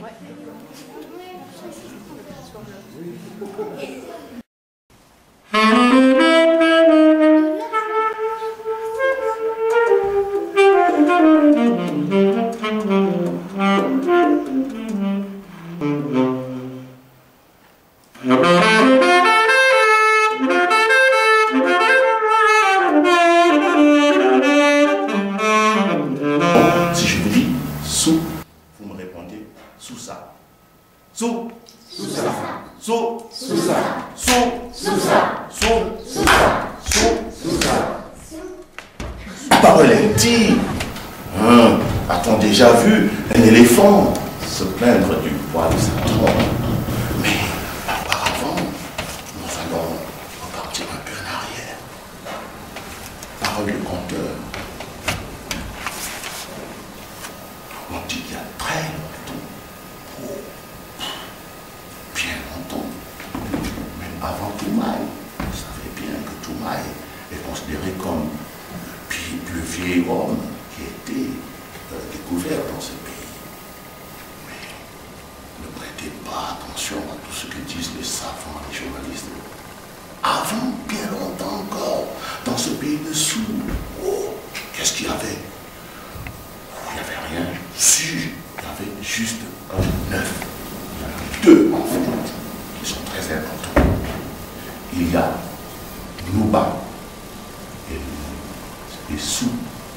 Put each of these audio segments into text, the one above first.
Si je vous dis sous, vous me répondez sous ça. Sous. Sous ça. Sous. Sous ça. Sous. Sous ça. Sous. Sous ça. Sous. Sous ça. Parole dit. A-t-on déjà vu un éléphant se plaindre du poids de sa trompe? Mais auparavant, nous allons repartir un peu en arrière. Parole du conteur. On dit qu'il y a très longtemps, bien longtemps, même avant Toumaï, vous savez bien que Toumaï est considéré comme le plus vieil homme qui a été découvert dans ce pays. Mais ne prêtez pas attention à tout ce que disent les savants, les journalistes. Avant, bien longtemps encore, dans ce pays dessous, qu'est-ce qu'il y avait? Il n'y avait rien. Si, il y avait juste un œuf. Il y en a deux, en fait, qui sont très importants. Il y a Nouba et Sou.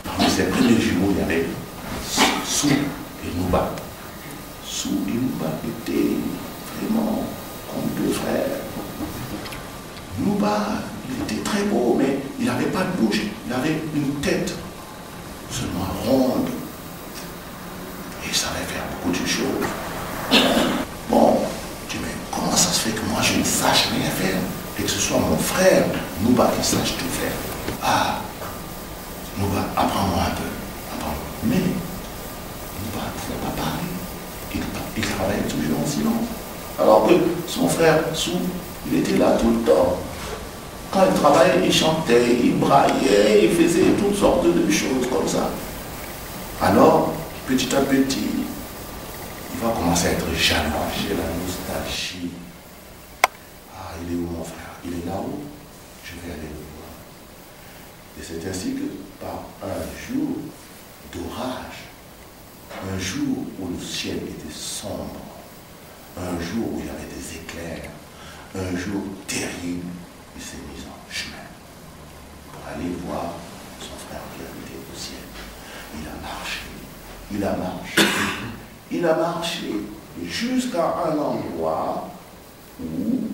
Parmi ces premiers jumeaux, il y avait Sou et Nouba. Sou et Nouba étaient vraiment comme deux frères. Nouba, il était très beau, mais il n'avait pas de bouche. Il avait une tête seulement ronde. Et il savait faire beaucoup de choses. Bon, je dis, mais comment ça se fait que moi je ne sache rien faire et que ce soit mon frère, Nouba, qui sache tout faire? Ah, Nouba, apprends-moi un peu. Mais Nouba ne pouvait pas parler. Il travaillait toujours en silence. Alors que son frère Sou, il était là tout le temps. Quand il travaillait, il chantait, il braillait, il faisait toutes sortes de choses comme ça. Alors, petit à petit, il va commencer à être jaloux. J'ai la nostalgie. Ah, il est où mon frère? Il est là-haut. Je vais aller le voir. Et c'est ainsi que par un jour d'orage, un jour où le ciel était sombre, un jour où il y avait des éclairs, un jour terrible, il s'est mis en chemin pour aller voir son frère qui habitait au ciel. Il a marché. Il a marché, il a marché jusqu'à un endroit où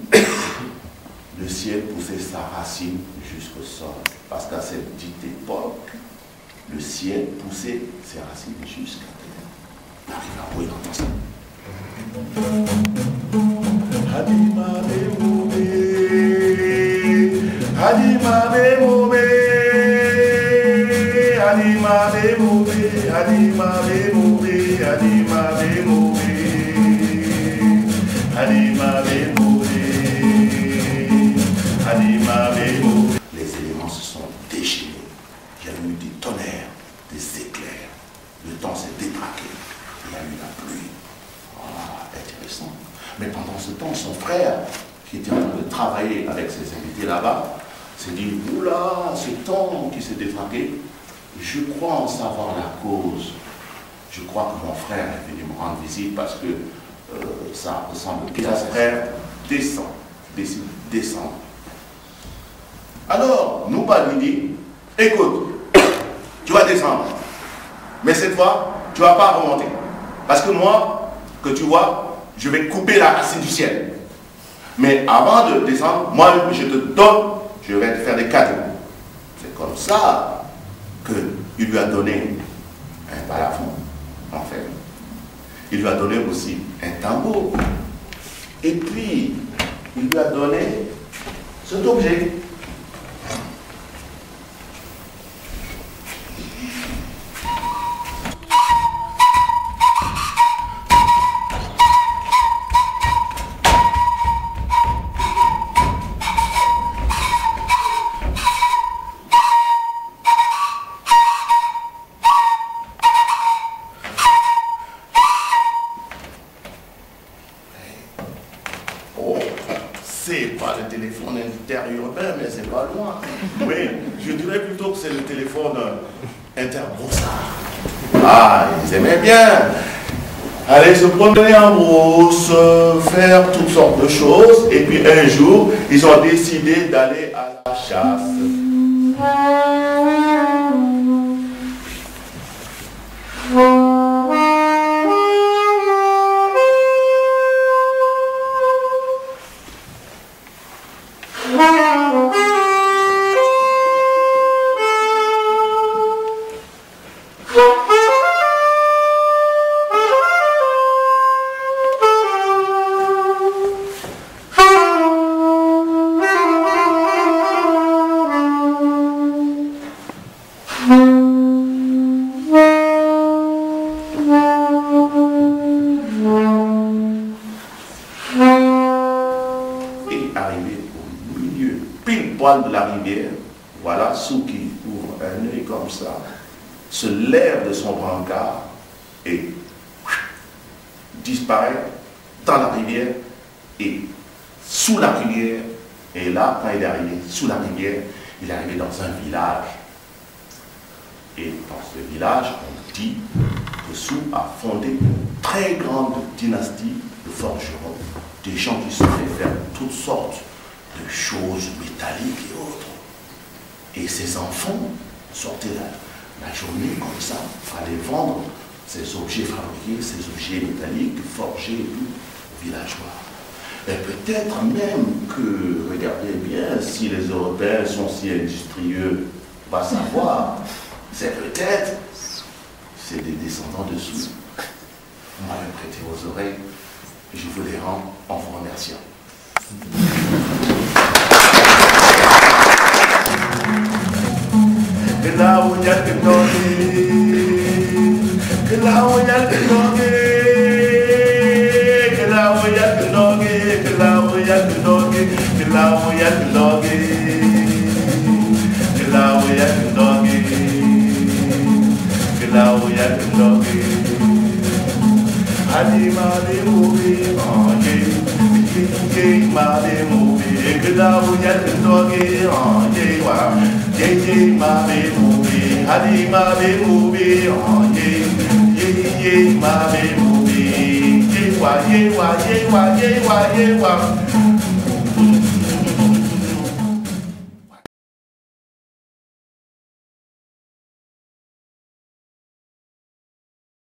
le ciel poussait sa racine jusqu'au sol. Parce qu'à cette dite époque, le ciel poussait ses racines jusqu'à terre. Il arrive là où il entend ça. Hadima Bemoube, Hadima Bemoube, Hadima Bemoube. Hadima Bemoube, Hadima Bemoube, Hadima Bemoube, Hadima Bemoube. Les éléments se sont déchaînés. Il y a eu des tonnerres, des éclairs. Le temps s'est détraqué. Il y a eu la pluie. Ah, intéressant. Mais pendant ce temps, son frère, qui était en train de travailler avec ses invités là-bas, s'est dit, oula, ce temps qui s'est détraqué, je crois en savoir la cause. Je crois que mon frère est venu me rendre visite parce que ça ressemble bien. Mon frère décide de descendre. Alors, Nouba lui dit, écoute, tu vas descendre. Mais cette fois, tu ne vas pas remonter. Parce que moi, que tu vois, je vais couper la racine du ciel. Mais avant de descendre, moi, je te donne, je vais te faire des cadeaux. C'est comme ça qu'il lui a donné un balafon, en fait. Il lui a donné aussi un tambour. Et puis, il lui a donné cet objet. pas le téléphone interurbain, mais c'est pas loin. Oui, je dirais plutôt que c'est le téléphone interbroussard. Ah, ils aimaient bien aller se promener en brousse, faire toutes sortes de choses, et puis un jour, ils ont décidé d'aller à la chasse. De la rivière, voilà Souki ouvre un œil comme ça, se lève de son brancard et disparaît dans la rivière et sous la rivière. Et là, quand il est arrivé sous la rivière, il est arrivé dans un village. Et dans ce village, on dit que Sou a fondé une très grande dynastie de forgerons, des gens qui se fait faire toutes sortes de choses métalliques et autres. Et ses enfants sortaient la journée comme ça, allaient vendre ces objets fabriqués, ces objets métalliques, forgés et tout, aux villageois. Et peut-être même que, regardez bien, si les Européens sont si industrieux, on va savoir, c'est peut-être, c'est des descendants de Sou. Vous m'avez prêté vos oreilles, et je vous les rends en vous remerciant.